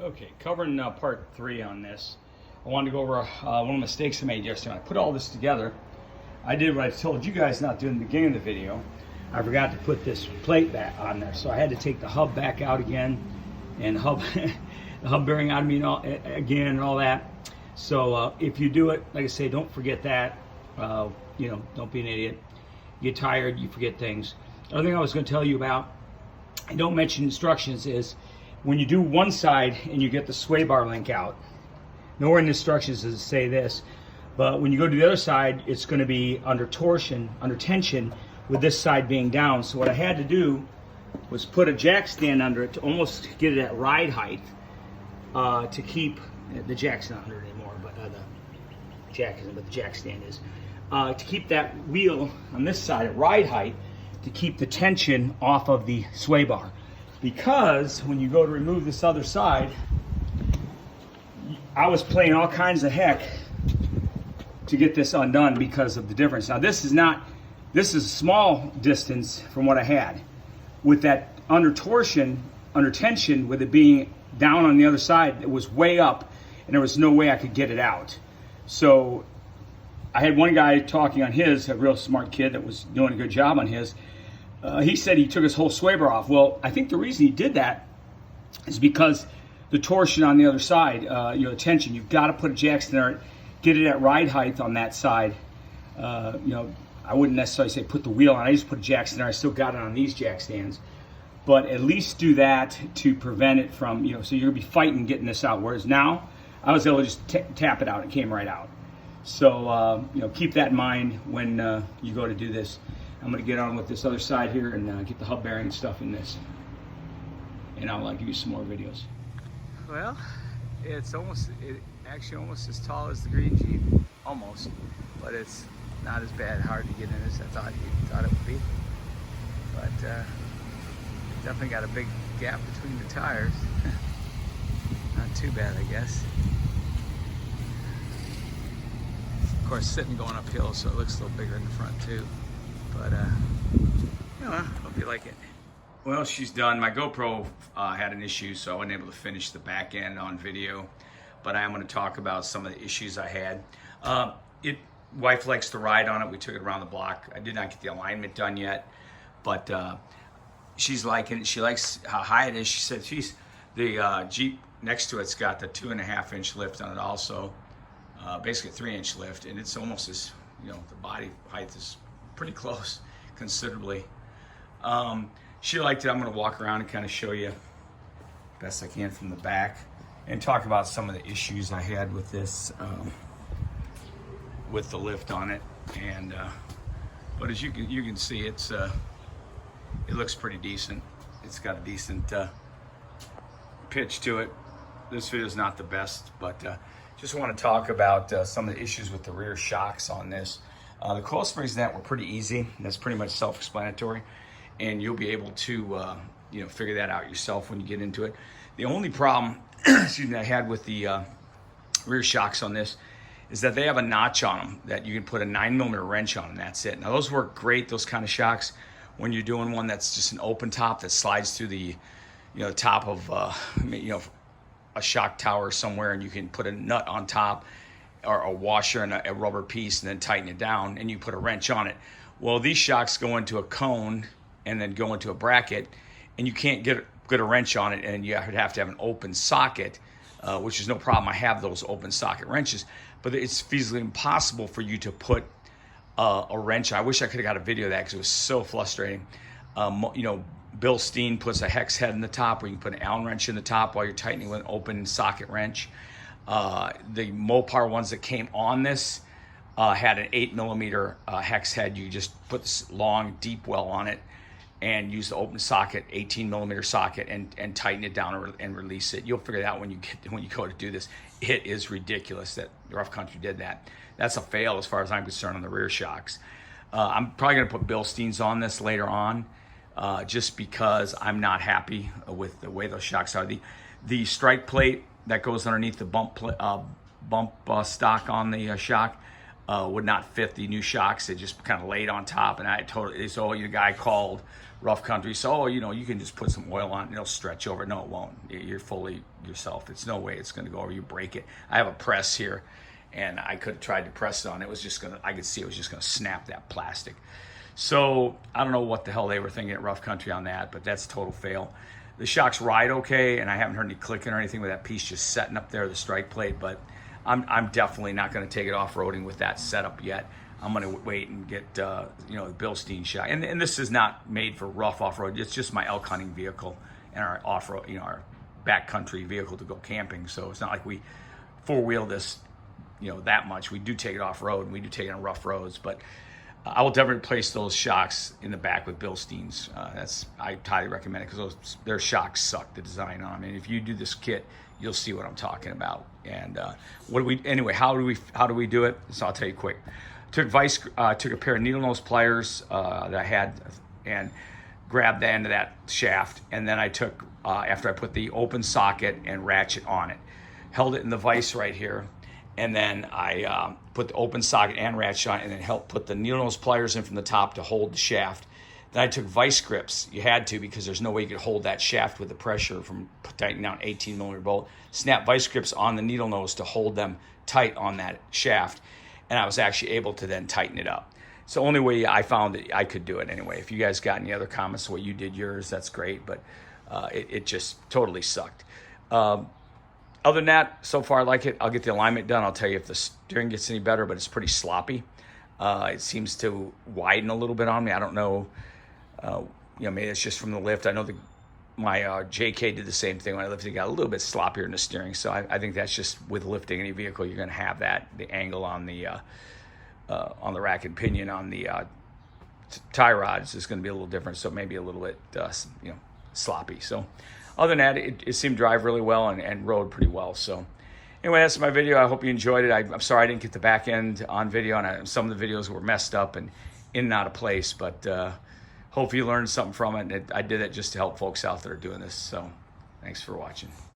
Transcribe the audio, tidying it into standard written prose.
Okay, covering part 3 on this. I wanted to go over one of the mistakes I made yesterday. I put all this together. I did what I told you guys not to do in the beginning of the video. I forgot to put this plate back on there, so I had to take the hub back out again, and the hub bearing out of me again and all that. So if you do it, like I say, don't forget that. You know, don't be an idiot. You get tired, you forget things. The other thing I was going to tell you about, and don't mention instructions, is when you do one side and you get the sway bar link out, nowhere in the instructions does it say this, but when you go to the other side, it's going to be under torsion, under tension, with this side being down. So what I had to do was put a jack stand under it to almost get it at ride height, to keep, the jack's not under it anymore, but the jack isn't, but the jack stand is, to keep that wheel on this side at ride height, to keep the tension off of the sway bar. Because when you go to remove this other side, I was playing all kinds of heck to get this undone because of the difference. Now this is a small distance from what I had. With that under torsion, under tension, with it being down on the other side, it was way up and there was no way I could get it out. So I had one guy talking on his, a real smart kid that was doing a good job on his. He said he took his whole sway bar off. Well, I think the reason he did that is because the torsion on the other side, you know, the tension, you've got to put a jack stand there, get it at ride height on that side. You know, I wouldn't necessarily say put the wheel on. I just put a jack stand there. I still got it on these jack stands. But at least do that to prevent it from, you know, so you're going to be fighting getting this out. Whereas now, I was able to just tap it out. It came right out. So, you know, keep that in mind when you go to do this. I'm going to get on with this other side here and get the hub bearing and stuff in this. And I'll give you some more videos. Well, it's actually almost as tall as the green Jeep. Almost. But it's not as bad, hard to get in as I thought it would be. But definitely got a big gap between the tires. Not too bad, I guess. Of course, sitting going uphill, so it looks a little bigger in the front too. But, you know, hope you like it. Well, she's done. My GoPro had an issue, so I wasn't able to finish the back end on video. But I am going to talk about some of the issues I had. Wife likes to ride on it. We took it around the block. I did not get the alignment done yet, but she's liking it. She likes how high it is. She said the Jeep next to it's got the 2.5-inch lift on it also. Basically a 3-inch lift, and it's almost as, you know, the body height is pretty close, considerably. She liked it. I'm going to walk around and kind of show you best I can from the back and talk about some of the issues I had with this, with the lift on it. And but as you can see, it looks pretty decent. It's got a decent pitch to it. This video is not the best, but just want to talk about some of the issues with the rear shocks on this. The coil springs in that were pretty easy. That's pretty much self-explanatory, and you'll be able to you know, figure that out yourself when you get into it. The only problem excuse me, I had with the rear shocks on this is that they have a notch on them that you can put a 9mm wrench on, and that's it. Now those work great, those kind of shocks, when you're doing one that's just an open top that slides through the, you know, top of you know, a shock tower somewhere, and you can put a nut on top or a washer and a rubber piece and then tighten it down, and you put a wrench on it. Well, these shocks go into a cone and then go into a bracket, and you can't get a wrench on it, and you have to have an open socket, which is no problem. I have those open socket wrenches, but it's feasibly impossible for you to put a wrench. I wish I could have got a video of that because it was so frustrating. You know, Bill Steen puts a hex head in the top where you can put an Allen wrench in the top while you're tightening with an open socket wrench. The Mopar ones that came on this had an 8mm hex head. You just put this long deep well on it and use the open socket, 18mm socket, and tighten it down and release it. You'll figure that out when you go to do this. It is ridiculous that Rough Country did that. That's a fail as far as I'm concerned on the rear shocks. I'm probably going to put Bill Steen's on this later on, just because I'm not happy with the way those shocks are. The strike plate that goes underneath the bump stock on the shock, would not fit the new shocks. They just kind of laid on top, and I totally, so the guy called Rough Country, so you can just put some oil on it and it'll stretch over. No, it won't. You're fully yourself. It's no way it's going to go over. You break it. I have a press here, and I could have tried to press it on. It was just I could see it was just going to snap that plastic. So I don't know what the hell they were thinking at Rough Country on that, but that's a total fail. The shocks ride okay, and I haven't heard any clicking or anything with that piece just setting up there, the strike plate, but I'm definitely not going to take it off-roading with that setup yet. I'm going to wait and get the Bilstein shock. And this is not made for rough off-road. It's just my elk hunting vehicle and our off-road, our backcountry vehicle to go camping. So it's not like we four-wheel this, that much. We do take it off-road, and we do take it on rough roads, but I will definitely replace those shocks in the back with Bilsteins. I highly recommend it because their shocks suck, the design on them. And if you do this kit, you'll see what I'm talking about. And how do we do it? So I'll tell you quick. Took a pair of needle nose pliers that I had and grabbed the end of that shaft. And then I took, after I put the open socket and ratchet on it, held it in the vise right here. And then I put the open socket and ratchet on it, and then helped put the needle nose pliers in from the top to hold the shaft. Then I took vice grips. You had to, because there's no way you could hold that shaft with the pressure from tightening down 18 millimeter bolt. Snap vice grips on the needle nose to hold them tight on that shaft. And I was actually able to then tighten it up. It's the only way I found that I could do it anyway. If you guys got any other comments on what you did yours, that's great. But it just totally sucked. Other than that, so far I like it. I'll get the alignment done. I'll tell you if the steering gets any better, but it's pretty sloppy. It seems to widen a little bit on me. I don't know. Maybe it's just from the lift. I know my JK did the same thing when I lifted. It got a little bit sloppier in the steering. So I think that's just with lifting any vehicle, you're going to have that. The angle on the rack and pinion on the tie rods is going to be a little different. So maybe a little bit, sloppy. So other than that, it seemed to drive really well and rode pretty well. So anyway, that's my video. I hope you enjoyed it. I'm sorry I didn't get the back end on video, and some of the videos were messed up and in and out of place, but hope you learned something from it. I did it just to help folks out that are doing this. So thanks for watching.